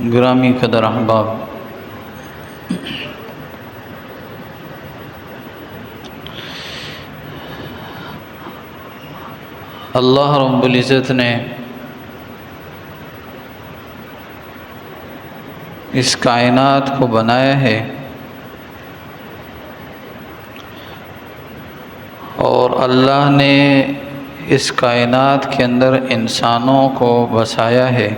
گرامی قدر احباب، اللہ رب العزت نے اس کائنات کو بنایا ہے اور اللہ نے اس کائنات کے اندر انسانوں کو بسایا ہے۔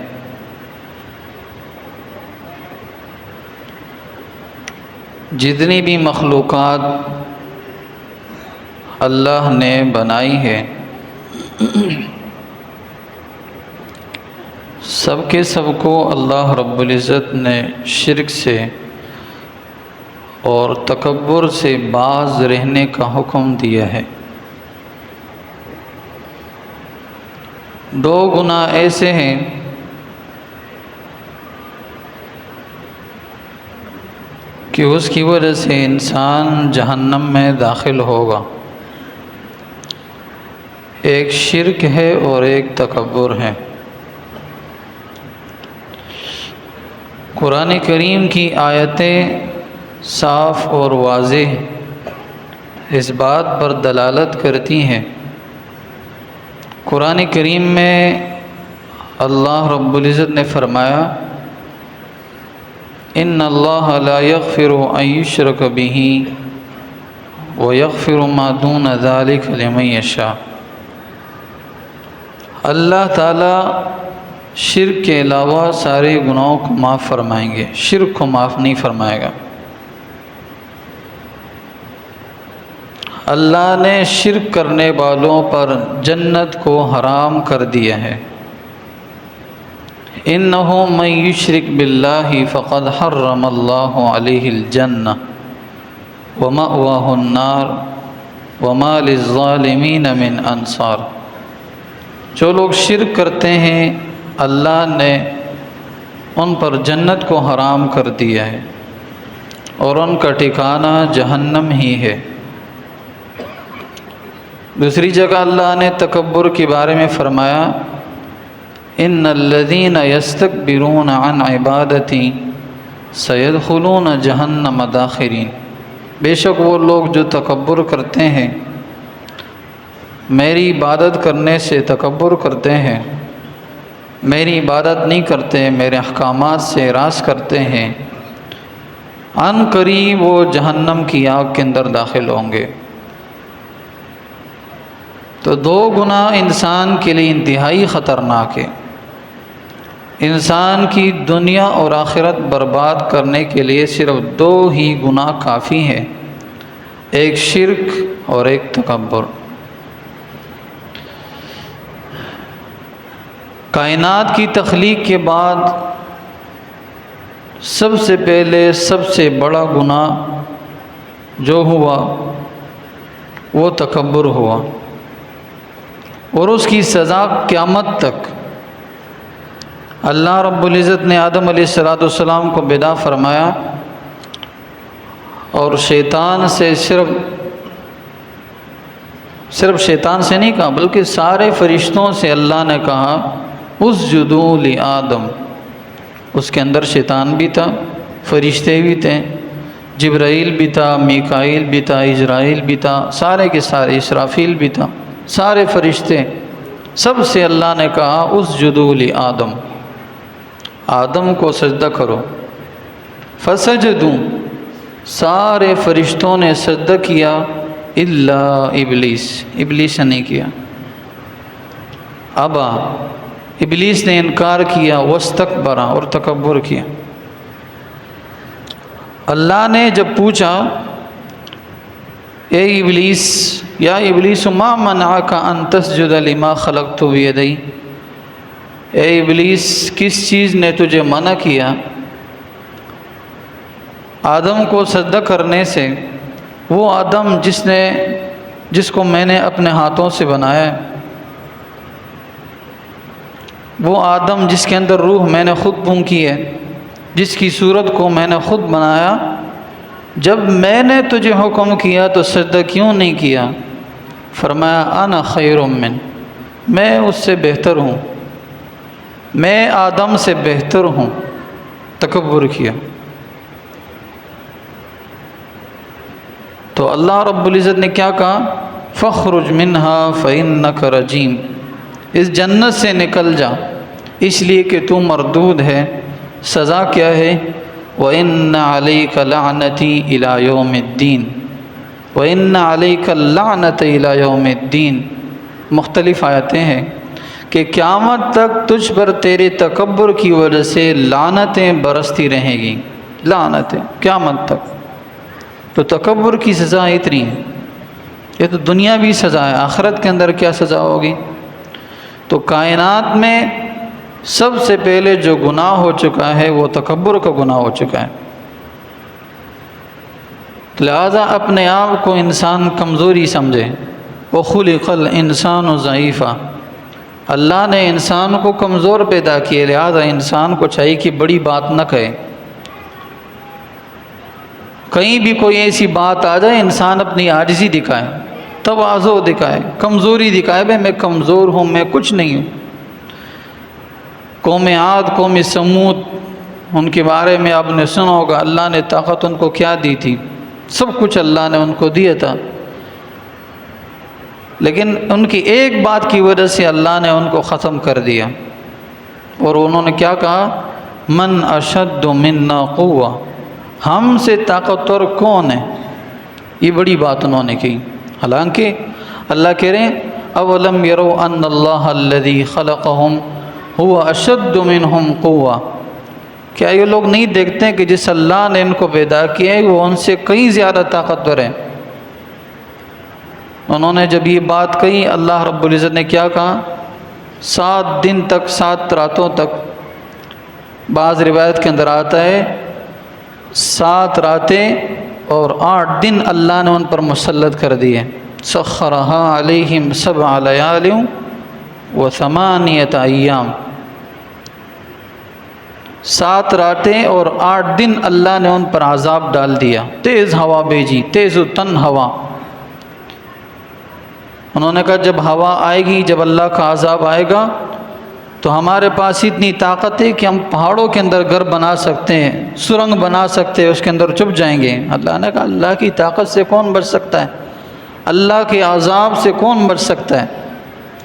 جتنی بھی مخلوقات اللہ نے بنائی ہے سب کے سب کو اللہ رب العزت نے شرک سے اور تکبر سے باز رہنے کا حکم دیا ہے۔ دو گناہ ایسے ہیں کہ اس کی وجہ سے انسان جہنم میں داخل ہوگا، ایک شرک ہے اور ایک تکبر ہے۔ قرآن کریم کی آیتیں صاف اور واضح اس بات پر دلالت کرتی ہیں۔ قرآن کریم میں اللہ رب العزت نے فرمایا ان اللہ لا یغفر ان یشرک بہ ویغفر ما دون ذلک لمن یشاء۔ اللہ تعالیٰ شرک کے علاوہ سارے گناہوں کو معاف فرمائیں گے، شرک کو معاف نہیں فرمائے گا۔ اللہ نے شرک کرنے والوں پر جنت کو حرام کر دیا ہے۔ انہ من یشرک باللہ فقد حرم اللہ علیہ الجنہ ومأواہ النار وما للظالمین من انصار۔ جو لوگ شرک کرتے ہیں اللہ نے ان پر جنت کو حرام کر دیا ہے اور ان کا ٹھکانہ جہنم ہی ہے۔ دوسری جگہ اللہ نے تکبر کے بارے میں فرمایا ان الذین یستکبرون عن عبادتی سیدخلون جہنم داخرین۔ بے شک وہ لوگ جو تکبر کرتے ہیں، میری عبادت کرنے سے تکبر کرتے ہیں، میری عبادت نہیں کرتے، میرے احکامات سے اعراض کرتے ہیں، عن قریب وہ جہنم کی آگ کے اندر داخل ہوں گے۔ تو دو گناہ انسان کے لیے انتہائی خطرناک ہے۔ انسان کی دنیا اور آخرت برباد کرنے کے لیے صرف دو ہی گناہ کافی ہیں، ایک شرک اور ایک تکبر۔ کائنات کی تخلیق کے بعد سب سے پہلے سب سے بڑا گناہ جو ہوا وہ تکبر ہوا، اور اس کی سزا قیامت تک۔ اللہ رب العزت نے آدم علیہ السلام کو بدا فرمایا اور شیطان سے صرف شیطان سے نہیں کہا بلکہ سارے فرشتوں سے اللہ نے کہا اسجدوا لآدم۔ اس کے اندر شیطان بھی تھا، فرشتے بھی تھے، جبرائیل بھی تھا، میکائیل بھی تھا، عزرائیل بھی تھا، سارے کے سارے، اسرافیل بھی تھا، سارے فرشتے، سب سے اللہ نے کہا اسجدوا لآدم، آدم کو سجدہ کرو۔ فسجدوا، سارے فرشتوں نے سجدہ کیا الا ابلیس، ابلیس نے نہیں کیا۔ ابا، ابلیس نے انکار کیا، واستکبر، اور تکبر کیا۔ اللہ نے جب پوچھا اے ابلیس، یا ابلیس ما منعک ان تسجد لما خلقت بیدی، اے ابلیس کس چیز نے تجھے منع کیا آدم کو سجدہ کرنے سے؟ وہ آدم جس کو میں نے اپنے ہاتھوں سے بنایا ہے، وہ آدم جس کے اندر روح میں نے خود پھونکی ہے، جس کی صورت کو میں نے خود بنایا، جب میں نے تجھے حکم کیا تو سجدہ کیوں نہیں کیا؟ فرمایا انا خیر من، میں اس سے بہتر ہوں، میں آدم سے بہتر ہوں، تکبر کیا۔ تو اللہ رب العزت نے کیا کہا؟ فَاخْرُجْ مِنْهَا فَإِنَّكَ رَجِيمٌ، اس جنت سے نکل جا اس لیے کہ تو مردود ہے۔ سزا کیا ہے؟ وَإِنَّ عَلَيْكَ لَعْنَتِي إِلَى يَوْمِ الدِّينِ، وَإِنَّ عَلَيْكَ اللَّعْنَةَ إِلَى يَوْمِ الدِّينِ۔ مختلف آیتیں ہیں کہ قیامت تک تجھ پر تیرے تکبر کی وجہ سے لعنتیں برستی رہیں گی، لعنتیں قیامت تک۔ تو تکبر کی سزا اتنی ہے، یہ تو دنیاوی سزا ہے، آخرت کے اندر کیا سزا ہوگی؟ تو کائنات میں سب سے پہلے جو گناہ ہو چکا ہے وہ تکبر کا گناہ ہو چکا ہے۔ لہذا اپنے آپ کو انسان کمزوری سمجھے۔ وَخُلِقَ الْإِنسَانُ ضَعِيفًا، اللہ نے انسان کو کمزور پیدا کیے، لہذا انسان کو چاہیے کہ بڑی بات نہ کہے۔ کہیں بھی کوئی ایسی بات آ جائے انسان اپنی عاجزی دکھائے، تواضع دکھائے، کمزوری دکھائے، بھائی میں کمزور ہوں، میں کچھ نہیں ہوں۔ قوم عاد، قوم سمود، ان کے بارے میں آپ نے سنا ہوگا، اللہ نے طاقت ان کو کیا دی تھی؟ سب کچھ اللہ نے ان کو دیا تھا، لیکن ان کی ایک بات کی وجہ سے اللہ نے ان کو ختم کر دیا۔ اور انہوں نے کیا کہا؟ من اشد منا قوہ، ہم سے طاقتور کون ہے؟ یہ بڑی بات انہوں نے کی۔ حالانکہ اللہ کہہ رہے ہیں اولم یروا ان اللہ الذی خلقہم هو اشد منہم قوہ، کیا یہ لوگ نہیں دیکھتے ہیں کہ جس اللہ نے ان کو پیدا کیا ہے وہ ان سے کئی زیادہ طاقتور ہے؟ انہوں نے جب یہ بات کہی، اللہ رب العزت نے کیا کہا؟ 7 دن تک، 7 راتوں تک، بعض روایت کے اندر آتا ہے 7 راتیں اور 8 دن اللہ نے ان پر مسلط کر دیے۔ سخرها علیہم 7 لیال و 8 ایام، 7 راتیں اور 8 دن اللہ نے ان پر عذاب ڈال دیا، تیز ہوا بھیجی، تیز و تن ہوا۔ انہوں نے کہا جب ہوا آئے گی، جب اللہ کا عذاب آئے گا تو ہمارے پاس اتنی طاقت ہے کہ ہم پہاڑوں کے اندر گھر بنا سکتے ہیں، سرنگ بنا سکتے ہیں، اس کے اندر چھپ جائیں گے۔ اللہ نے کہا اللہ کی طاقت سے کون بچ سکتا ہے؟ اللہ کے عذاب سے کون بچ سکتا ہے؟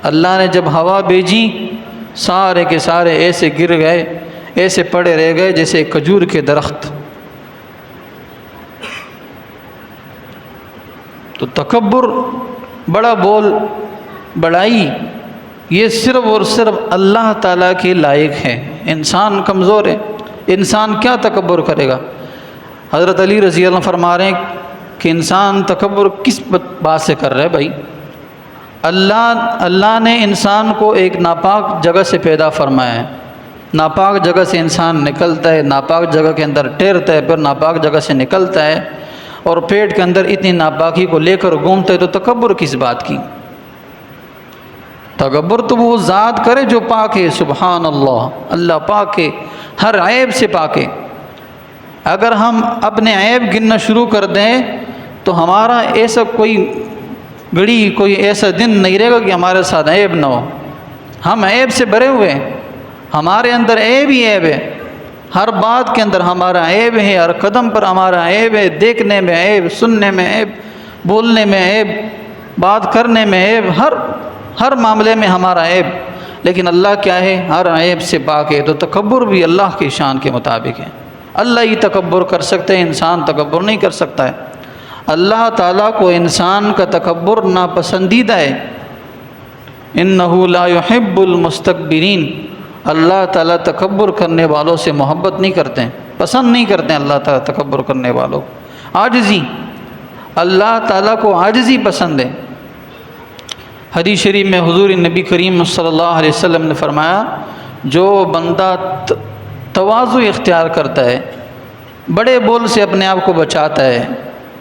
اللہ نے جب ہوا بھیجی، سارے کے سارے ایسے گر گئے، ایسے پڑے رہ گئے جیسے کھجور کے درخت۔ تو تکبر، بڑا بول، بڑائی، یہ صرف اور صرف اللہ تعالیٰ کے لائق ہے۔ انسان کمزور ہے، انسان کیا تکبر کرے گا؟ حضرت علی رضی اللہ عنہ فرما رہے ہیں کہ انسان تکبر کس بات سے کر رہا ہے بھائی؟ اللہ نے انسان کو ایک ناپاک جگہ سے پیدا فرمایا ہے، ناپاک جگہ سے انسان نکلتا ہے، ناپاک جگہ کے اندر ٹھہرتا ہے، پھر ناپاک جگہ سے نکلتا ہے اور پیٹ کے اندر اتنی ناپاکی کو لے کر گھومتا ہے، تو تکبر کس بات کی؟ تکبر تو وہ ذات کرے جو پاک ہے، سبحان اللہ، اللہ پاک ہے، ہر عیب سے پاک ہے۔ اگر ہم اپنے عیب گننا شروع کر دیں تو ہمارا ایسا کوئی گھڑی، کوئی ایسا دن نہیں رہے گا کہ ہمارے ساتھ عیب نہ ہو۔ ہم عیب سے بھرے ہوئے ہیں، ہمارے اندر عیب ہی عیب ہے، ہر بات کے اندر ہمارا عیب ہے، ہر قدم پر ہمارا عیب ہے، دیکھنے میں عیب، سننے میں عیب، بولنے میں عیب، بات کرنے میں عیب، ہر معاملے میں ہمارا عیب۔ لیکن اللہ کیا ہے؟ ہر عیب سے پاک ہے۔ تو تکبر بھی اللہ کی شان کے مطابق ہے، اللہ ہی تکبر کر سکتے ہیں، انسان تکبر نہیں کر سکتا ہے۔ اللہ تعالیٰ کو انسان کا تکبر ناپسندیدہ ہے، اِنَّهُ لَا يُحِبُّ الْمُسْتَكْبِرِينَ، اللہ تعالیٰ تکبر کرنے والوں سے محبت نہیں کرتے ہیں، پسند نہیں کرتے ہیں اللہ تعالیٰ تکبر کرنے والوں کو۔ عاجزی، اللہ تعالیٰ کو عاجزی پسند ہے۔ حدیث شریف میں حضور نبی کریم صلی اللہ علیہ وسلم نے فرمایا جو بندہ تواضع اختیار کرتا ہے، بڑے بول سے اپنے آپ کو بچاتا ہے،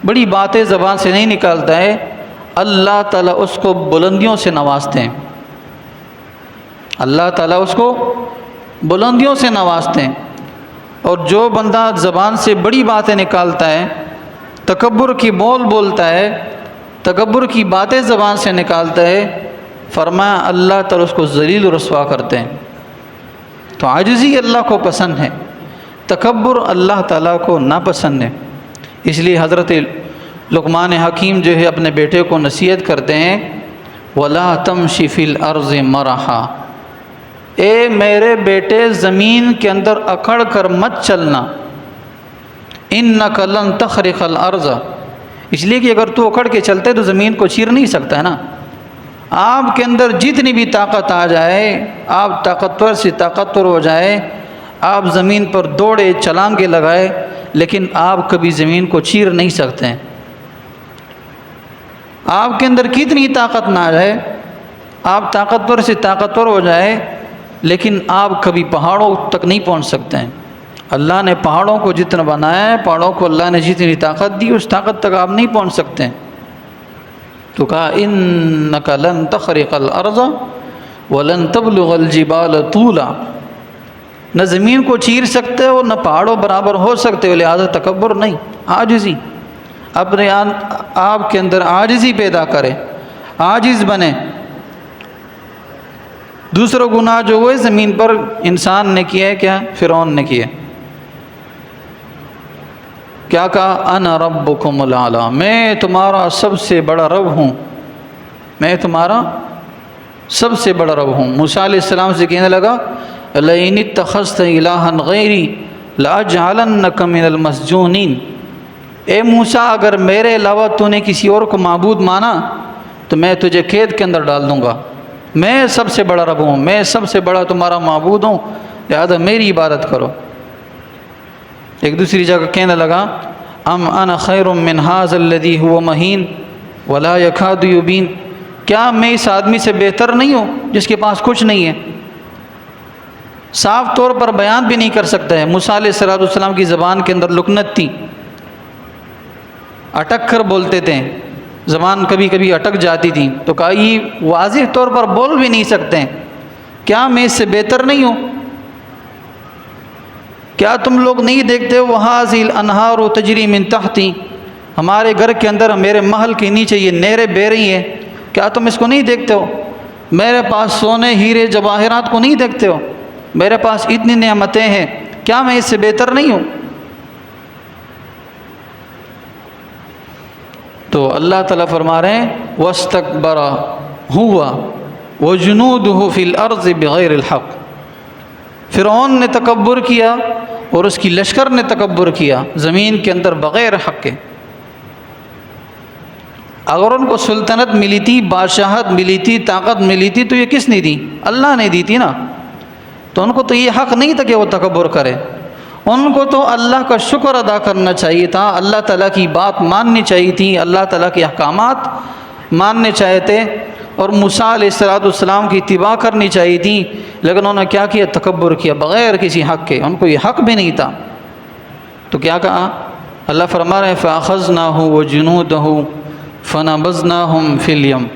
بڑی باتیں زبان سے نہیں نکالتا ہے، اللہ تعالیٰ اس کو بلندیوں سے نوازتے ہیں، اللہ تعالیٰ اس کو بلندیوں سے نوازتے ہیں۔ اور جو بندہ زبان سے بڑی باتیں نکالتا ہے، تکبر کی بول بولتا ہے، تکبر کی باتیں زبان سے نکالتا ہے، فرمایا اللہ تعالیٰ اس کو ذلیل و رسوا کرتے ہیں۔ تو عاجزی اللہ کو پسند ہے، تکبر اللہ تعالیٰ کو ناپسند ہے۔ اس لیے حضرت لقمان حکیم جو ہے اپنے بیٹے کو نصیحت کرتے ہیں، وَلَا تَمْشِ فِي الْأَرْضِ مَرَحًا، اے میرے بیٹے زمین کے اندر اکڑ کر مت چلنا، إِنَّكَ لَن تَخْرِقَ الْأَرْضَ، اس لیے کہ اگر تو اکڑ کے چلتے تو زمین کو چیر نہیں سکتا ہے نا۔ آپ کے اندر جتنی بھی طاقت آ جائے، آپ طاقتور سے طاقتور ہو جائے، آپ زمین پر دوڑے چھلانگیں لگائے، لیکن آپ کبھی زمین کو چیر نہیں سکتے ہیں۔ آپ کے اندر کتنی طاقت نہ آ جائے، آپ طاقتور سے طاقتور ہو جائے، لیکن آپ کبھی پہاڑوں تک نہیں پہنچ سکتے ہیں۔ اللہ نے پہاڑوں کو جتنا بنایا ہے، پہاڑوں کو اللہ نے جتنی طاقت دی، اس طاقت تک آپ نہیں پہنچ سکتے ہیں۔ تو کہا إِنَّكَ لَن تَخْرِقَ الْأَرْضَ وَلَن تَبْلُغَ الْجِبَالَ طُولًا، نہ زمین کو چیر سکتے ہو، نہ پہاڑوں برابر ہو سکتے ہو، لہذا تکبر نہیں، عاجزی، اپنے آپ کے اندر عاجزی پیدا کرے، عاجز بنے۔ دوسرا گناہ جو ہوئے زمین پر انسان نے کیا ہے، کیا فرعون نے کیا، کیا کہا، انا ربکم الاعلی، میں تمہارا سب سے بڑا رب ہوں، میں تمہارا سب سے بڑا رب ہوں۔ موسیٰ علیہ السلام سے کہنے لگا، لئن اتخذت الہا غیری لاجعلنک من المسجونین، اے موسیٰ اگر میرے علاوہ تو نے کسی اور کو معبود مانا تو میں تجھے قید کے اندر ڈال دوں گا، میں سب سے بڑا رب ہوں، میں سب سے بڑا تمہارا معبود ہوں، لہذا میری عبادت کرو۔ ایک دوسری جگہ کہنے لگا، ام انا خیر من ھذا الذی ھو مہین ولا یکاد یبین، کیا میں اس آدمی سے بہتر نہیں ہوں جس کے پاس کچھ نہیں ہے، صاف طور پر بیان بھی نہیں کر سکتا ہے۔ موسیٰ علیہ السلام کی زبان کے اندر لکنت تھی، اٹک کر بولتے تھے، زبان کبھی کبھی اٹک جاتی تھی، تو کہا یہ واضح طور پر بول بھی نہیں سکتے ہیں، کیا میں اس سے بہتر نہیں ہوں؟ کیا تم لوگ نہیں دیکھتے ہو وَهَٰذِهِ الْأَنْهَارُ تَجْرِي مِن تَحْتِي، ہمارے گھر کے اندر، میرے محل کے نیچے یہ نہریں بہہ رہی ہیں، کیا تم اس کو نہیں دیکھتے ہو؟ میرے پاس سونے ہیرے جواہرات کو نہیں دیکھتے ہو؟ میرے پاس اتنی نعمتیں ہیں، کیا میں اس سے بہتر نہیں ہوں؟ تو اللہ تعالیٰ فرما رہے ہیں وَاسْتَكْبَرَ هُوَ وَجُنُودُهُ فِي الْأَرْضِ بِغَيْرِ الْحَقِّ، فرعون نے تکبر کیا اور اس کی لشکر نے تکبر کیا زمین کے اندر بغیر حق کے۔ اگر ان کو سلطنت ملی تھی، بادشاہت ملی تھی، طاقت ملی تھی، تو یہ کس نے دی؟ اللہ نے دی تھی نا، تو ان کو تو یہ حق نہیں تھا کہ وہ تکبر کرے، ان کو تو اللہ کا شکر ادا کرنا چاہیے تھا، اللہ تعالیٰ کی بات ماننی چاہیے تھی، اللہ تعالیٰ کے احکامات ماننے چاہیے تھے، اور موسیٰ علیہ السلام کی اتباع کرنی چاہیے تھی، لیکن انہوں نے کیا کیا؟ تکبر کیا بغیر کسی حق کے، ان کو یہ حق بھی نہیں تھا۔ تو کیا کہا؟ اللہ فرما رہے ہیں فَأَخَذْنَاهُ وَجُنُودَهُ فَنَبَذْنَاهُمْ فِي الْيَمِّ،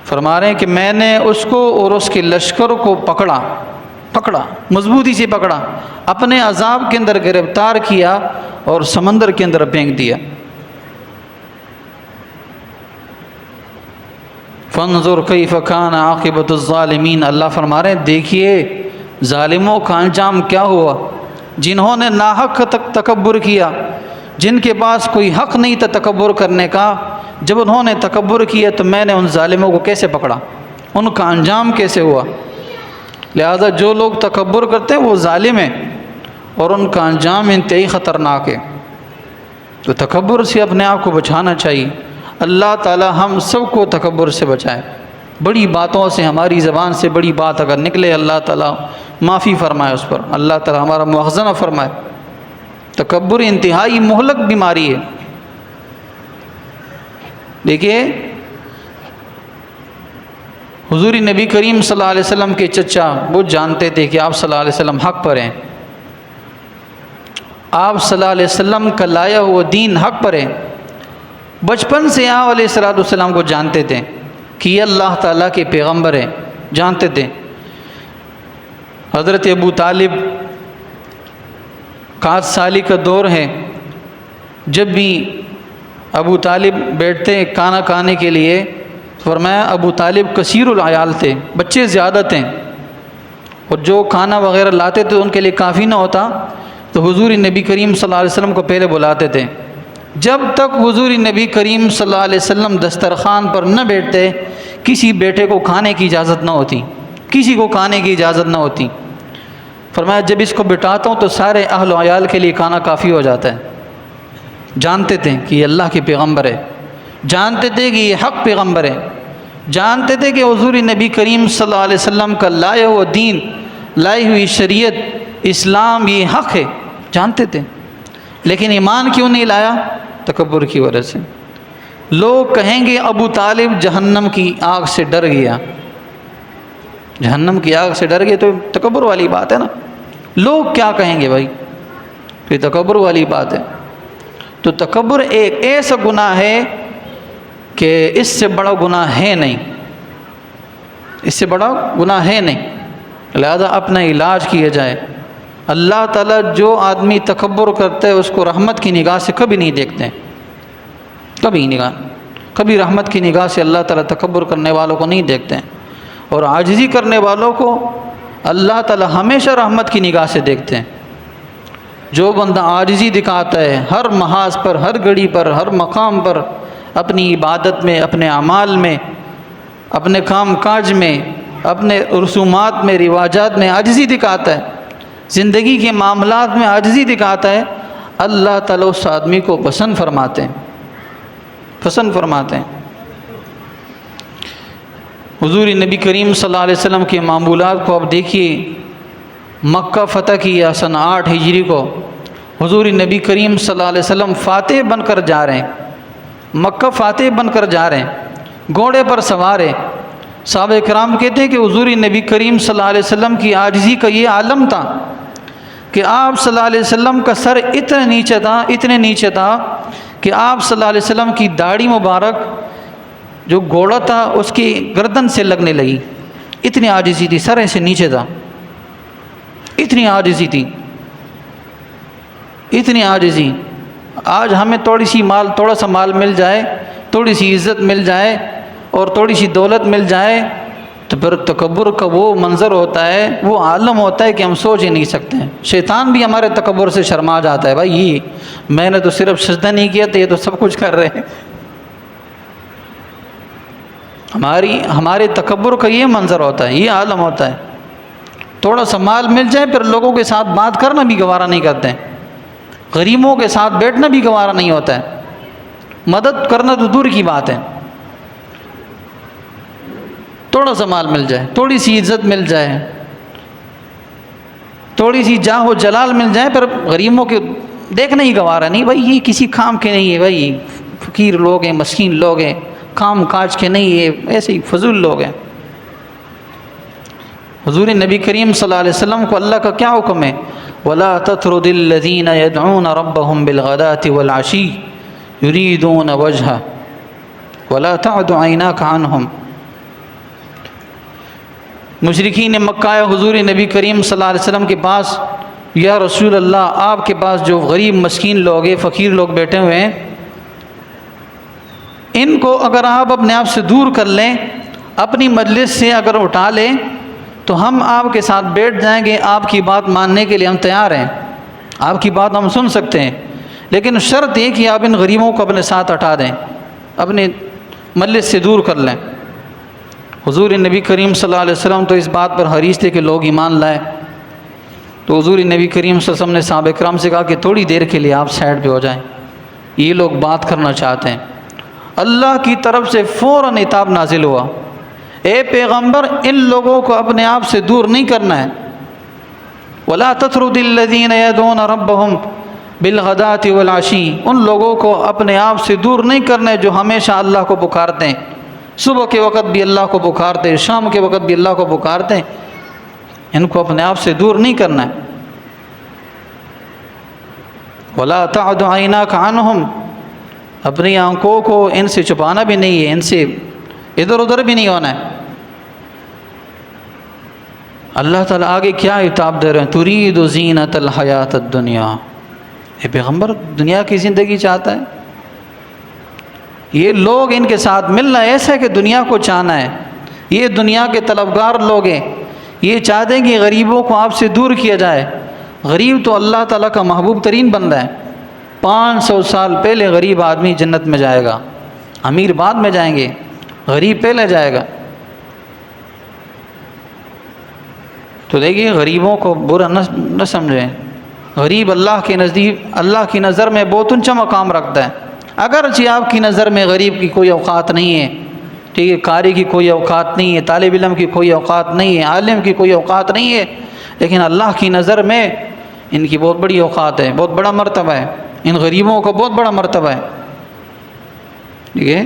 فرما رہے ہیں کہ میں نے اس کو اور اس کے لشکر کو پکڑا، مضبوطی سے پکڑا، اپنے عذاب کے اندر گرفتار کیا اور سمندر کے اندر پھینک دیا۔ فانظر کیف کان عاقبۃ الظالمین، اللہ فرما رہے ہیں دیکھیے ظالموں کا انجام کیا ہوا، جنہوں نے ناحق تکبر کیا، جن کے پاس کوئی حق نہیں تھا تکبر کرنے کا، جب انہوں نے تکبر کیا تو میں نے ان ظالموں کو کیسے پکڑا، ان کا انجام کیسے ہوا۔ لہذا جو لوگ تکبر کرتے ہیں وہ ظالم ہیں اور ان کا انجام انتہائی خطرناک ہے۔ تو تکبر سے اپنے آپ کو بچانا چاہیے، اللہ تعالی ہم سب کو تکبر سے بچائے۔ بڑی باتوں سے، ہماری زبان سے بڑی بات اگر نکلے، اللہ تعالی معافی فرمائے اس پر، اللہ تعالی ہمارا مواخذہ نہ فرمائے۔ تکبر انتہائی مہلک بیماری ہے۔ دیکھیے حضور نبی کریم صلی اللہ علیہ وسلم کے چچا وہ جانتے تھے کہ آپ صلی اللہ علیہ وسلم حق پر ہیں، آپ صلی اللہ علیہ وسلم کا لایا ہوا دین حق پر ہے۔ بچپن سے آپ علیہ السلام کو جانتے تھے کہ یہ اللہ تعالیٰ کے پیغمبر ہیں، جانتے تھے۔ حضرت ابو طالب 7 سالی کا دور ہے، جب بھی ابو طالب بیٹھتے کھانا کھانے کے لیے، فرمایا ابو طالب کثیر العیال تھے، بچے زیادہ تھے، اور جو کھانا وغیرہ لاتے تھے ان کے لیے کافی نہ ہوتا تو حضور نبی کریم صلی اللہ علیہ وسلم کو پہلے بلاتے تھے. جب تک حضور نبی کریم صلی اللہ علیہ وسلم دسترخوان پر نہ بیٹھتے کسی بیٹے کو کھانے کی اجازت نہ ہوتی، کسی کو کھانے کی اجازت نہ ہوتی. فرمایا جب اس کو بٹھاتا ہوں تو سارے اہل و عیال کے لیے کھانا کافی ہو جاتا ہے. جانتے تھے کہ یہ اللہ کے پیغمبر ہے، جانتے تھے کہ یہ حق پیغمبر ہے، جانتے تھے کہ حضور نبی کریم صلی اللہ علیہ وسلم کا لایا ہوا دین، لائی ہوئی شریعت اسلام یہ حق ہے، جانتے تھے. لیکن ایمان کیوں نہیں لایا؟ تکبر کی وجہ سے. لوگ کہیں گے ابو طالب جہنم کی آگ سے ڈر گیا، جہنم کی آگ سے ڈر گئے تو تکبر والی بات ہے نا. لوگ کیا کہیں گے بھائی، یہ تکبر والی بات ہے. تو تکبر ایک ایسا گناہ ہے کہ اس سے بڑا گناہ ہے نہیں، اس سے بڑا گناہ ہے نہیں. لہذا اپنا علاج کیا جائے. اللہ تعالیٰ جو آدمی تکبر کرتا ہے اس کو رحمت کی نگاہ سے کبھی نہیں دیکھتے، کبھی رحمت کی نگاہ سے اللہ تعالیٰ تکبر کرنے والوں کو نہیں دیکھتے ہیں. اور عاجزی کرنے والوں کو اللہ تعالیٰ ہمیشہ رحمت کی نگاہ سے دیکھتے ہیں. جو بندہ عاجزی دکھاتا ہے ہر محاذ پر، ہر گھڑی پر، ہر مقام پر، اپنی عبادت میں، اپنے اعمال میں، اپنے کام کاج میں، اپنے رسومات میں، رواجات میں عاجزی دکھاتا ہے، زندگی کے معاملات میں عاجزی دکھاتا ہے، اللہ تعالیٰ اس آدمی کو پسند فرماتے ہیں، پسند فرماتے ہیں. حضور نبی کریم صلی اللہ علیہ وسلم کے معمولات کو اب دیکھیے. مکہ فتح کیا سن 8 ہجری کو. حضور نبی کریم صلی اللہ علیہ وسلم فاتح بن کر جا رہے ہیں، مکہ فاتح بن کر جا رہے ہیں، گھوڑے پر سوار ہیں. صحابہ کرام کہتے ہیں کہ حضور نبی کریم صلی اللہ علیہ وسلم کی عاجزی کا یہ عالم تھا کہ آپ صلی اللہ علیہ وسلم کا سر اتنے نیچے تھا کہ آپ صلی اللہ علیہ وسلم کی داڑھی مبارک جو گھوڑا تھا اس کی گردن سے لگنے لگی. اتنی عاجزی تھی، سر ایسے نیچے تھا، اتنی عاجزی تھی، اتنی عاجزی. آج ہمیں تھوڑا سا مال مل جائے، تھوڑی سی عزت مل جائے اور تھوڑی سی دولت مل جائے تو پھر تکبر کا وہ منظر ہوتا ہے، وہ عالم ہوتا ہے کہ ہم سوچ ہی نہیں سکتے ہیں. شیطان بھی ہمارے تکبر سے شرما جاتا ہے. بھائی یہ میں نے تو صرف سجدہ نہیں کیا تو یہ تو سب کچھ کر رہے ہیں. ہمارے تکبر کا یہ منظر ہوتا ہے، یہ عالم ہوتا ہے. تھوڑا سا مال مل جائے پھر لوگوں کے ساتھ بات کرنا بھی گوارا نہیں کرتے ہیں، غریبوں کے ساتھ بیٹھنا بھی گوارا نہیں ہوتا ہے، مدد کرنا تو دور کی بات ہے. تھوڑا سا مال مل جائے، تھوڑی سی عزت مل جائے، تھوڑی سی جاہ و جلال مل جائے، پھر غریبوں کے دیکھنا ہی گوارا نہیں. بھائی یہ کسی کام کے نہیں ہے، بھائی فقیر لوگ ہیں، مسکین لوگ ہیں، کام کاج کے نہیں ہے، ایسے ہی فضول لوگ ہیں. حضور نبی کریم صلی اللہ علیہ وسلم کو اللہ کا کیا حکم ہے؟ وَلَا تَطْرُدِ الَّذِينَ يَدْعُونَ رَبَّهُمْ بِالْغَدَاةِ وَالْعَشِيِّ يُرِيدُونَ وَجْهَهُ وَلَا تَعْدُ عَيْنَاكَ عَنْهُمْ. مشرکین مکہ حضور نبی کریم صلی اللہ علیہ وسلم کے پاس، یا رسول اللہ آپ کے پاس جو غریب مسکین لوگ ہیں، فقیر لوگ بیٹھے ہوئے ہیں، ان کو اگر آپ اپنے آپ سے دور کر لیں، اپنی مجلس سے اگر اٹھا لیں تو ہم آپ کے ساتھ بیٹھ جائیں گے، آپ کی بات ماننے کے لیے ہم تیار ہیں، آپ کی بات ہم سن سکتے ہیں، لیکن شرط یہ کہ آپ ان غریبوں کو اپنے ساتھ ہٹا دیں، اپنے مجلس سے دور کر لیں. حضور نبی کریم صلی اللہ علیہ وسلم تو اس بات پر حریص تھے کہ لوگ ایمان لائیں. تو حضور نبی کریم صلی اللہ علیہ وسلم نے صحابہ کرام سے کہا کہ تھوڑی دیر کے لیے آپ سائڈ پہ ہو جائیں، یہ لوگ بات کرنا چاہتے ہیں. اللہ کی طرف سے فوراً عتاب نازل ہوا، اے پیغمبر ان لوگوں کو اپنے آپ سے دور نہیں کرنا ہے. وَلَا تَطْرُدِ الَّذِينَ يَدْعُونَ رَبَّهُمْ بِالْغَدَاةِ وَالْعَشِيِّ. ان لوگوں کو اپنے آپ سے دور نہیں کرنا ہے جو ہمیشہ اللہ کو پکارتے ہیں، صبح کے وقت بھی اللہ کو پکارتے ہیں، شام کے وقت بھی اللہ کو پکارتے ہیں. ان کو اپنے آپ سے دور نہیں کرنا ہے. وَلَا تَعْدُ عَيْنَاكَ عَنْهُمْ. اپنی آنکھوں کو ان سے چھپانا بھی نہیں ہے، ان سے ادھر ادھر بھی نہیں ہونا ہے. اللہ تعالیٰ آگے کیا عتاب دے رہے ہیں؟ تُرِيدُ زِينَةَ الْحَيَاةِ الدُّنْيَا. اے پیغمبر دنیا کی زندگی چاہتا ہے. یہ لوگ ان کے ساتھ ملنا ایسا ہے کہ دنیا کو چاہنا ہے. یہ دنیا کے طلبگار لوگ ہیں، یہ چاہتے ہیں کہ غریبوں کو آپ سے دور کیا جائے۔ غریب تو اللہ تعالیٰ کا محبوب ترین بندہ ہے۔ 500 سال پہلے غریب آدمی جنت میں جائے گا، امیر بعد میں جائیں گے، غریب پہلے جائے گا۔ تو دیکھیے غریبوں کو برا نہ سمجھیں۔ غریب اللہ کے نزدیک، اللہ کی نظر میں بہت اونچا مقام رکھتا ہے۔ اگرچہ آپ کی نظر میں غریب کی کوئی اوقات نہیں ہے، ٹھیک ہے، قاری کی کوئی اوقات نہیں ہے، طالب علم کی کوئی اوقات نہیں ہے، عالم کی کوئی اوقات نہیں ہے، لیکن اللہ کی نظر میں ان کی بہت بڑی اوقات ہے، بہت بڑا مرتبہ ہے، ان غریبوں کا بہت بڑا مرتبہ ہے، ٹھیک ہے۔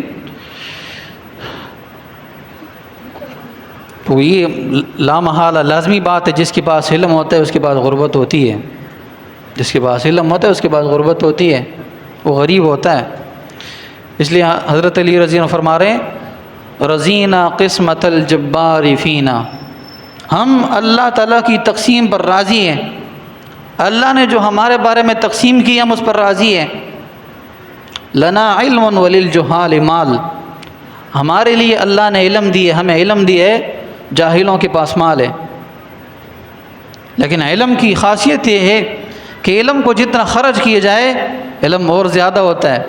تو یہ لامحالہ لازمی بات ہے، جس کے پاس علم ہوتا ہے اس کے پاس غربت ہوتی ہے، جس کے پاس علم ہوتا ہے اس کے پاس غربت ہوتی ہے، وہ غریب ہوتا ہے۔ اس لیے حضرت علی رضی اللہ عنہ فرما رہے ہیں رضینا قسمت الجبار فینا، ہم اللہ تعالیٰ کی تقسیم پر راضی ہیں، اللہ نے جو ہمارے بارے میں تقسیم کی ہم اس پر راضی ہیں۔ لنا علم وللجہال مال، ہمارے لیے اللہ نے علم دی ہے، ہمیں علم دی ہے، جاہلوں کے پاس مال ہے۔ لیکن علم کی خاصیت یہ ہے کہ علم کو جتنا خرچ کیا جائے علم اور زیادہ ہوتا ہے،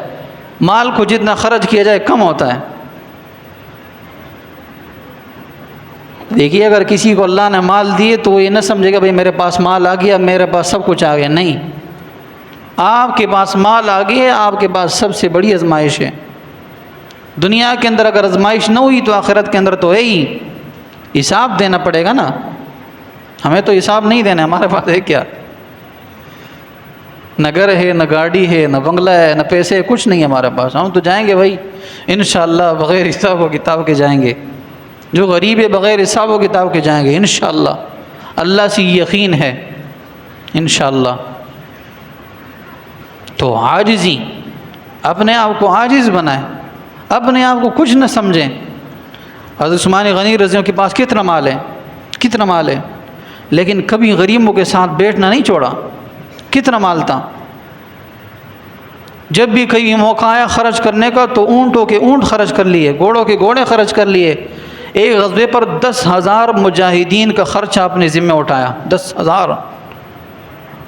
مال کو جتنا خرچ کیا جائے کم ہوتا ہے۔ دیکھیے اگر کسی کو اللہ نے مال دیے تو وہ یہ نہ سمجھے گا بھئی میرے پاس مال آ گیا، میرے پاس سب کچھ آ گیا، نہیں، آپ کے پاس مال آ گیا، آپ کے پاس سب سے بڑی آزمائش ہے۔ دنیا کے اندر اگر آزمائش نہ ہوئی تو آخرت کے اندر تو ہے ہی، حساب دینا پڑے گا نا، ہمیں تو حساب نہیں دینا، ہمارے پاس ہے کیا؟ نہ گھر ہے، نہ گاڑی ہے، نہ بنگلہ ہے، نہ پیسے ہے، کچھ نہیں ہے ہمارے پاس، ہم تو جائیں گے بھائی انشاءاللہ بغیر حساب و کتاب کے جائیں گے، جو غریب ہے بغیر حساب و کتاب کے جائیں گے انشاءاللہ، اللہ سے یقین ہے انشاءاللہ۔ تو عاجزی، اپنے آپ کو عاجز بنائیں، اپنے آپ کو کچھ نہ سمجھیں۔ حضرت عثمان غنی رضی اللہ عنہ کے پاس کتنا مال ہے، کتنا مال ہے، لیکن کبھی غریبوں کے ساتھ بیٹھنا نہیں چھوڑا، کتنا مال تھا، جب بھی کئی موقع آیا خرچ کرنے کا تو اونٹوں کے اونٹ خرچ کر لیے، گھوڑوں کے گھوڑے خرچ کر لیے۔ ایک غزوے پر 10,000 مجاہدین کا خرچہ اپنے ذمہ اٹھایا، 10,000۔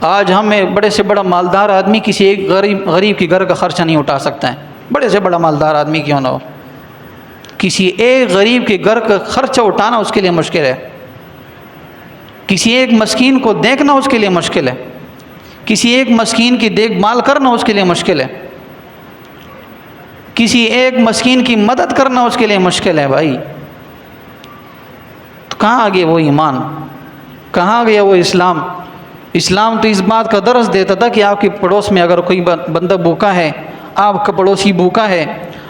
آج ہم ایک بڑے سے بڑا مالدار آدمی کسی ایک غریب کے گھر کا خرچہ نہیں اٹھا سکتا ہے، بڑے سے بڑا مالدار آدمی کیوں نہ ہو، کسی ایک غریب کے گھر کا خرچہ اٹھانا اس کے لیے مشکل ہے، کسی ایک مسکین کو دیکھنا اس کے لیے مشکل ہے، کسی ایک مسکین کی دیکھ بھال کرنا اس کے لیے مشکل ہے، کسی ایک مسکین کی مدد کرنا اس کے لیے مشکل ہے بھائی۔ تو کہاں گیا وہ ایمان، کہاں گیا وہ اسلام؟ اسلام تو اس بات کا درس دیتا تھا کہ آپ کے پڑوس میں اگر کوئی بندہ بھوکا ہے، آپ کا پڑوسی بھوکا ہے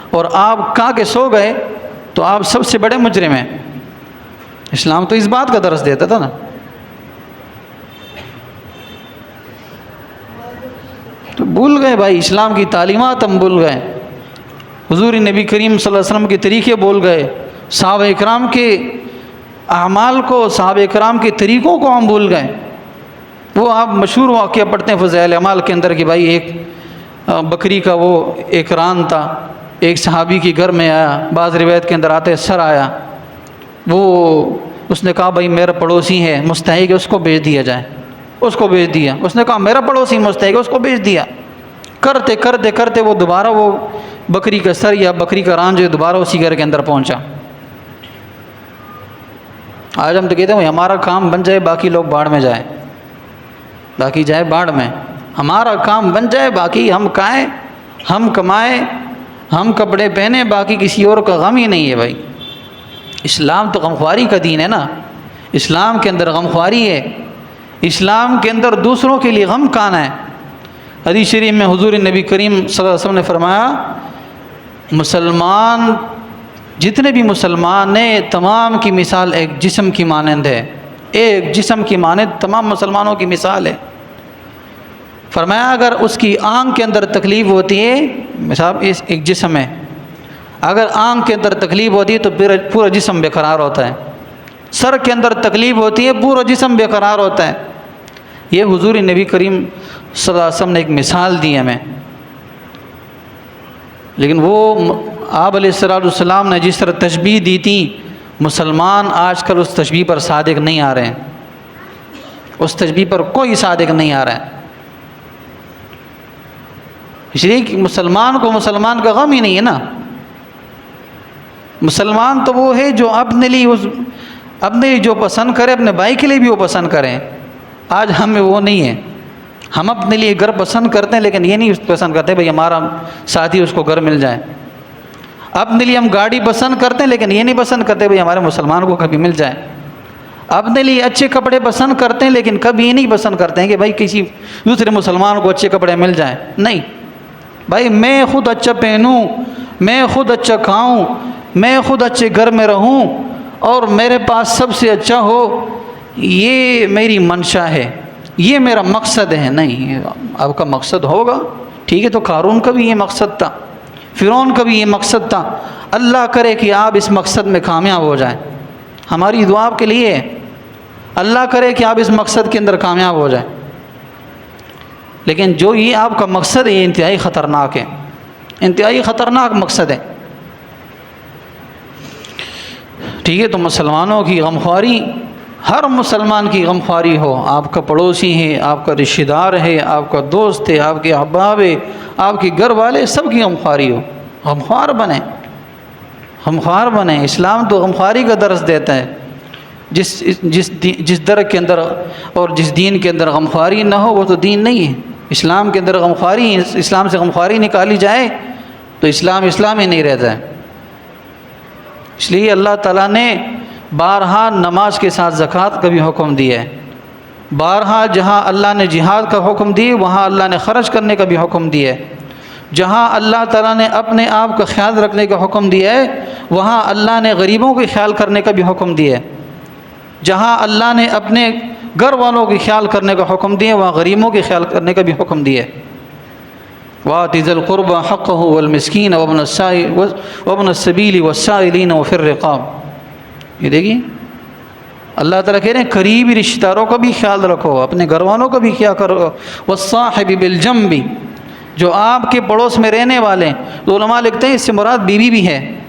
اور آپ کھا کے سو گئے تو آپ سب سے بڑے مجرم ہیں۔ اسلام تو اس بات کا درس دیتا تھا نا۔ تو بھول گئے بھائی، اسلام کی تعلیمات ہم بھول گئے، حضور نبی کریم صلی اللہ علیہ وسلم کے طریقے بھول گئے، صحابہ اکرام کے اعمال کو، صحابہ اکرام کے طریقوں کو ہم بھول گئے۔ وہ آپ مشہور واقعہ پڑھتے ہیں فضائل اعمال کے اندر کہ بھائی ایک بکری کا وہ ایک ران تھا، ایک صحابی کے گھر میں آیا، بعض روایت کے اندر آتے سر آیا، وہ اس نے کہا بھائی میرا پڑوسی ہے مستحق ہے، اس کو بیچ دیا جائے، اس کو بیچ دیا۔ اس نے کہا میرا پڑوسی مستحق ہے، اس کو بیچ دیا۔ کرتے کرتے کرتے وہ دوبارہ وہ بکری کا سر یا بکری کا ران جو دوبارہ اسی گھر کے اندر پہنچا۔ آج ہم تو کہتے ہیں ہمارا کام بن جائے باقی لوگ باڑ میں جائیں، باقی جائے باڑ میں، ہمارا کام بن جائے باقی ہم کھائیں، ہم کمائیں، ہم کپڑے پہنے، باقی کسی اور کا غم ہی نہیں ہے بھائی۔ اسلام تو غمخواری کا دین ہے نا، اسلام کے اندر غمخواری ہے، اسلام کے اندر دوسروں کے لیے غم کھانا ہے۔ حدیث شریف میں حضور نبی کریم صلی اللہ علیہ وسلم نے فرمایا مسلمان، جتنے بھی مسلمان ہیں تمام کی مثال ایک جسم کی مانند ہے، ایک جسم کی مانند تمام مسلمانوں کی مثال ہے۔ فرمایا اگر اس کی آنکھ کے اندر تکلیف ہوتی ہے، مثال ایک جسم ہے، اگر آنکھ کے اندر تکلیف ہوتی ہے تو پورا جسم بے قرار ہوتا ہے، سر کے اندر تکلیف ہوتی ہے پورا جسم بے قرار ہوتا ہے۔ یہ حضور نبی کریم صلی اللہ علیہ وسلم نے ایک مثال دی ہمیں، لیکن وہ آپ علیہ السلام نے جس طرح تشبیہ دی تھی مسلمان آج کل اس تشبیہ پر صادق نہیں آ رہے ہیں، اس تشبیہ پر کوئی صادق نہیں آ رہا ہے، اس لیے کہ مسلمان کو مسلمان کا غم ہی نہیں ہے نا۔ مسلمان تو وہ ہے جو اپنے لیے جو پسند کرے اپنے بھائی کے لیے بھی وہ پسند کریں۔ آج ہمیں وہ نہیں ہے، ہم اپنے لیے گھر پسند کرتے ہیں لیکن یہ نہیں پسند کرتے بھئی ہمارا ساتھی اس کو گھر مل جائے۔ اپنے لیے ہم گاڑی پسند کرتے ہیں لیکن یہ نہیں پسند کرتے بھئی ہمارے مسلمان کو کبھی مل جائے۔ اپنے لیے اچھے کپڑے پسند کرتے ہیں لیکن کبھی یہ نہیں پسند کرتے ہیں کہ بھائی کسی دوسرے مسلمان کو اچھے کپڑے مل جائیں۔ نہیں بھائی، میں خود اچھا پہنوں، میں خود اچھا کھاؤں، میں خود اچھے گھر میں رہوں اور میرے پاس سب سے اچھا ہو، یہ میری منشا ہے، یہ میرا مقصد ہے۔ نہیں، آپ کا مقصد ہوگا ٹھیک ہے، تو قارون کا بھی یہ مقصد تھا، فرعون کا بھی یہ مقصد تھا۔ اللہ کرے کہ آپ اس مقصد میں کامیاب ہو جائیں، ہماری دعا آپ کے لیے ہے، اللہ کرے کہ آپ اس مقصد کے اندر کامیاب ہو جائیں۔ لیکن جو یہ آپ کا مقصد ہے یہ انتہائی خطرناک ہے، انتہائی خطرناک مقصد ہے ٹھیک ہے۔ تو مسلمانوں کی غمخواری، ہر مسلمان کی غمخواری ہو، آپ کا پڑوسی ہے، آپ کا رشتہ دار ہے، آپ کا دوست ہے، آپ کے احباب ہے، آپ کے گھر والے، سب کی غمخواری ہو، غمخوار بنیں، غمخوار بنیں۔ اسلام تو غمخواری کا درس دیتا ہے۔ جس درک کے اندر اور جس دین کے اندر غمخواری نہ ہو وہ تو دین نہیں ہے۔ اسلام کے اندر غمخواری، اسلام سے غمخواری نکالی جائے تو اسلام ہی نہیں رہتا ہے۔ اس لیے اللہ تعالیٰ نے بارہا نماز کے ساتھ زکوٰۃ کا بھی حکم دیا ہے، بارہا جہاں اللہ نے جہاد کا حکم دی وہاں اللہ نے خرچ کرنے کا بھی حکم دیا ہے، جہاں اللہ تعالیٰ نے اپنے آپ کا خیال رکھنے کا حکم دیا ہے وہاں اللہ نے غریبوں کے خیال کرنے کا بھی حکم دیا ہے، جہاں اللہ نے اپنے گھر والوں کے خیال کرنے کا حکم دیا وہاں غریبوں کے خیال کرنے کا بھی حکم دیا ہے۔ وَآتِ ذِي الْقُرْبَى حَقَّهُ وَالْمِسْكِينَ وَابْنَ السَّبِيلِ وَالسَّائِلِينَ وَفِي الرِّقَابِ۔ یہ دیکھیے اللہ تعالیٰ کہہ رہے ہیں قریبی رشتہ داروں کا بھی خیال رکھو، اپنے گھر والوں کا بھی خیال کرو۔ وَالصَّاحِبِ بِالْجَنبِ، جو آپ کے پڑوس میں رہنے والے ہیں، تو علماء لکھتے ہیں اس سے مراد بیوی بھی ہے،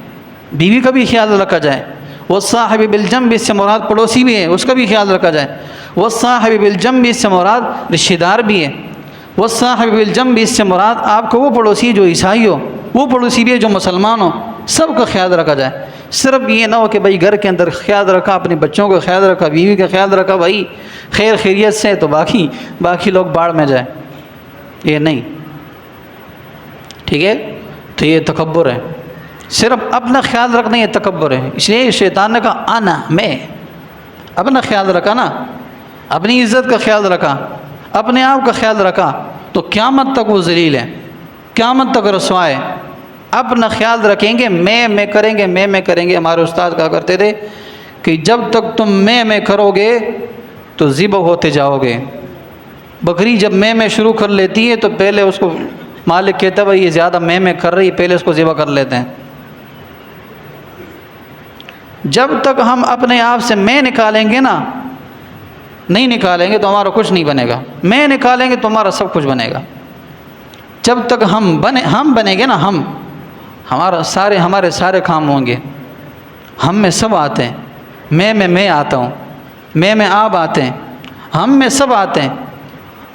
بیوی کا بھی خیال رکھا جائے۔ وَالصَّاحِبِ بِالْجَنبِ اس سے مراد پڑوسی بھی ہے، اس کا بھی خیال رکھا جائے۔ وَالصَّاحِبِ بِالْجَنبِ اس سے مراد رشتہ دار بھی ہے۔ وَالصَّاحِبِ بِالْجَنبِ اس سے مراد آپ کو وہ پڑوسی جو عیسائی ہو، وہ پڑوسی بھی ہے جو مسلمان ہو، سب کا خیال رکھا جائے۔ صرف یہ نہ ہو کہ بھائی گھر کے اندر خیال رکھا، اپنے بچوں کا خیال رکھا، بیوی کا خیال رکھا، بھائی خیر خیریت سے، تو باقی لوگ باڑ میں جائیں، یہ نہیں ٹھیک ہے۔ تو یہ تکبر ہے، صرف اپنا خیال رکھنا یہ تکبر ہے۔ اس لیے شیطان نے کہا انا، میں، اپنا خیال رکھا نا، اپنی عزت کا خیال رکھا، اپنے آپ کا خیال رکھا، تو قیامت تک وہ ذلیل ہے، قیامت تک رسوا ہے۔ اپنا خیال رکھیں گے، میں کریں گے، میں کریں گے۔ ہمارے استاد کہا کرتے تھے کہ جب تک تم میں کرو گے تو ذبح ہوتے جاؤ گے۔ بکری جب میں شروع کر لیتی ہے تو پہلے اس کو مالک کہتا ہے بھائی یہ زیادہ میں کر رہی ہے، پہلے اس کو ذبح کر لیتے ہیں۔ جب تک ہم اپنے آپ سے میں نکالیں گے نا، نہیں نکالیں گے تو ہمارا کچھ نہیں بنے گا، میں نکالیں گے تو ہمارا سب کچھ بنے گا۔ جب تک ہم بنیں گے نا، ہمارے سارے کام ہوں گے۔ ہم میں سب آتے ہیں، میں آتا ہوں، میں آپ آتے ہیں، ہم میں سب آتے ہیں۔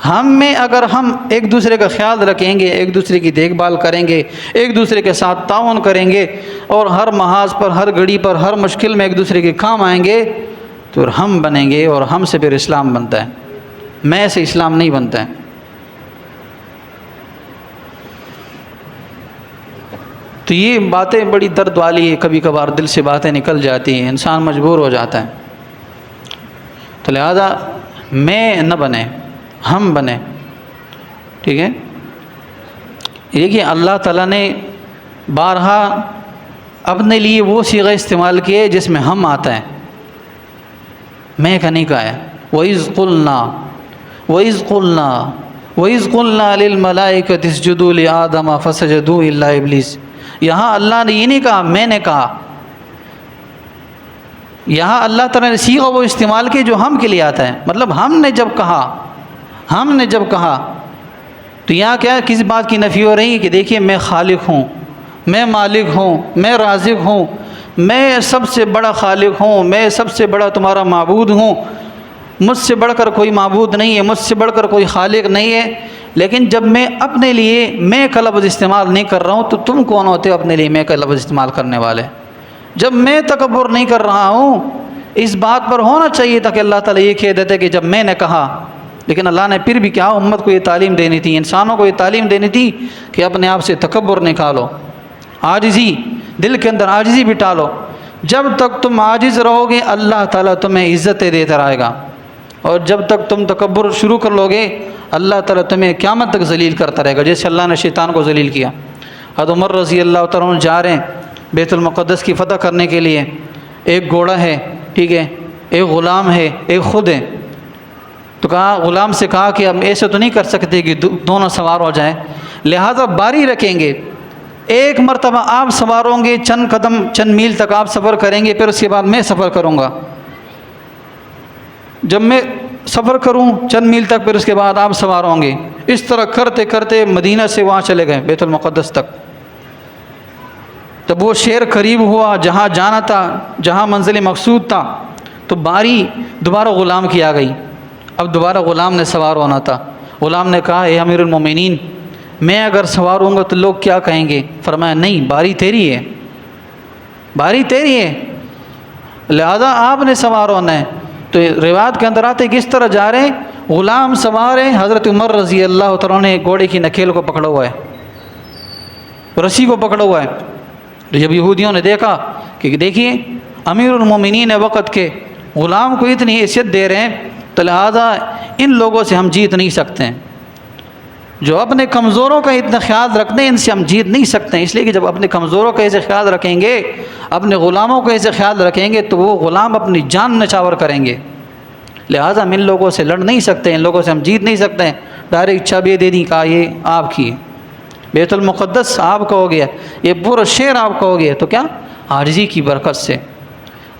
ہم میں اگر ہم ایک دوسرے کا خیال رکھیں گے، ایک دوسرے کی دیکھ بھال کریں گے، ایک دوسرے کے ساتھ تعاون کریں گے اور ہر محاذ پر، ہر گھڑی پر، ہر مشکل میں ایک دوسرے کے کام آئیں گے تو ہم بنیں گے، اور ہم سے پھر اسلام بنتا ہے، میں سے اسلام نہیں بنتا ہے۔ تو یہ باتیں بڑی درد والی ہے، کبھی کبھار دل سے باتیں نکل جاتی ہیں، انسان مجبور ہو جاتا ہے۔ تو لہذا میں نہ بنے، ہم بنے ٹھیک ہے۔ دیکھیے اللہ تعالیٰ نے بارہا اپنے لیے وہ صیغہ استعمال کیے جس میں ہم آتا ہے، میں کا نہیں کہا ہے۔ وَإِذْ قُلْنَا لِلْمَلَائِكَةِ اسْجُدُوا لِآدَمَ فَسَجَدُوا إِلَّا إِبْلِيسَ۔ یہاں اللہ نے یہ نہیں کہا میں نے کہا، یہاں اللہ تعالیٰ نے صیغہ وہ استعمال کی جو ہم کے لیے آتا ہے۔ مطلب ہم نے جب کہا تو یہاں کیا کسی بات کی نفی ہو رہی ہے کہ دیکھیے میں خالق ہوں، میں مالک ہوں، میں رازق ہوں، میں سب سے بڑا خالق ہوں، میں سب سے بڑا تمہارا معبود ہوں، مجھ سے بڑھ کر کوئی معبود نہیں ہے، مجھ سے بڑھ کر کوئی خالق نہیں ہے، لیکن جب میں اپنے لیے میں کا لفظ استعمال نہیں کر رہا ہوں تو تم کون ہوتے ہو اپنے لیے میں کا لفظ استعمال کرنے والے؟ جب میں تکبر نہیں کر رہا ہوں، اس بات پر ہونا چاہیے تھا کہ اللہ تعالیٰ یہ کہہ دیتے کہ جب میں نے کہا، لیکن اللہ نے پھر بھی کیا امت کو یہ تعلیم دینی تھی، انسانوں کو یہ تعلیم دینی تھی کہ اپنے آپ سے تکبر نکالو، عاجزی، دل کے اندر عاجزی بٹالو۔ جب تک تم عاجز رہو گے اللہ تعالیٰ تمہیں عزتیں دیتا رہے گا، اور جب تک تم تکبر شروع کر لو گے اللہ تعالیٰ تمہیں قیامت تک ذلیل کرتا رہے گا، جیسے اللہ نے شیطان کو ذلیل کیا۔ حضرت عمر رضی اللہ تعالیٰ عنہ جا رہے ہیں بیت المقدس کی فتح کرنے کے لیے، ایک گھوڑا ہے، ٹھیک ہے، ایک غلام ہے، ایک خود ہے، تو کہا غلام سے کہا کہ ہم ایسے تو نہیں کر سکتے کہ دونوں سوار ہو جائیں، لہذا باری رکھیں گے، ایک مرتبہ آپ سوار ہوں گے، چند قدم چند میل تک آپ سفر کریں گے، پھر اس کے بعد میں سفر کروں گا، جب میں سفر کروں چند میل تک پھر اس کے بعد آپ سوار ہوں گے۔ اس طرح کرتے کرتے مدینہ سے وہاں چلے گئے بیت المقدس تک۔ جب وہ شہر قریب ہوا جہاں جانا تھا، جہاں منزل مقصود تھا، تو باری دوبارہ غلام کی آ گئی، اب دوبارہ غلام نے سوار ہونا تھا۔ غلام نے کہا اے امیر المومنین، میں اگر سوار ہوں گا تو لوگ کیا کہیں گے؟ فرمایا نہیں، باری تیری ہے، باری تیری ہے، لہذا آپ نے سوار ہونا ہے۔ تو روایت کے اندر آتے کس طرح جا رہے ہیں، غلام سوار ہے، حضرت عمر رضی اللہ تعالیٰ نے گھوڑے کی نکیل کو پکڑا ہوا ہے، رسی کو پکڑا ہوا ہے۔ جب یہودیوں نے دیکھا کہ دیکھیے امیر المومنین وقت کے غلام کو اتنی حیثیت دے رہے ہیں، تو لہذا ان لوگوں سے ہم جیت نہیں سکتے ہیں، جو اپنے کمزوروں کا اتنا خیال رکھتے ہیں ان سے ہم جیت نہیں سکتے ہیں، اس لیے کہ جب اپنے کمزوروں کا ایسے خیال رکھیں گے، اپنے غلاموں کا ایسے خیال رکھیں گے تو وہ غلام اپنی جان نچھاور کریں گے، لہٰذا ہم ان لوگوں سے لڑ نہیں سکتے، ان لوگوں سے ہم جیت نہیں سکتے ہیں۔ ڈائریکٹ چابی دے دی، کہا یہ آپ کی ہے، بیت المقدس آپ کا ہو گیا، یہ پورا شہر آپ کا ہو گیا، تو کیا عاجزی کی برکت سے،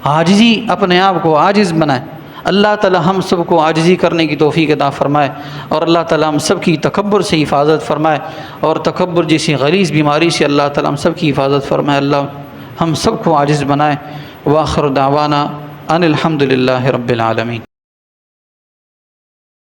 عاجزی، اپنے آپ کو عاجز بنائے۔ اللہ تعالی ہم سب کو عاجزی کرنے کی توفیق عطا فرمائے، اور اللہ تعالی ہم سب کی تکبر سے حفاظت فرمائے، اور تکبر جیسی غلیظ بیماری سے اللہ تعالی ہم سب کی حفاظت فرمائے، اللہ ہم سب کو عاجز بنائے۔ وآخر دعوانا ان الحمد للہ رب العالمین۔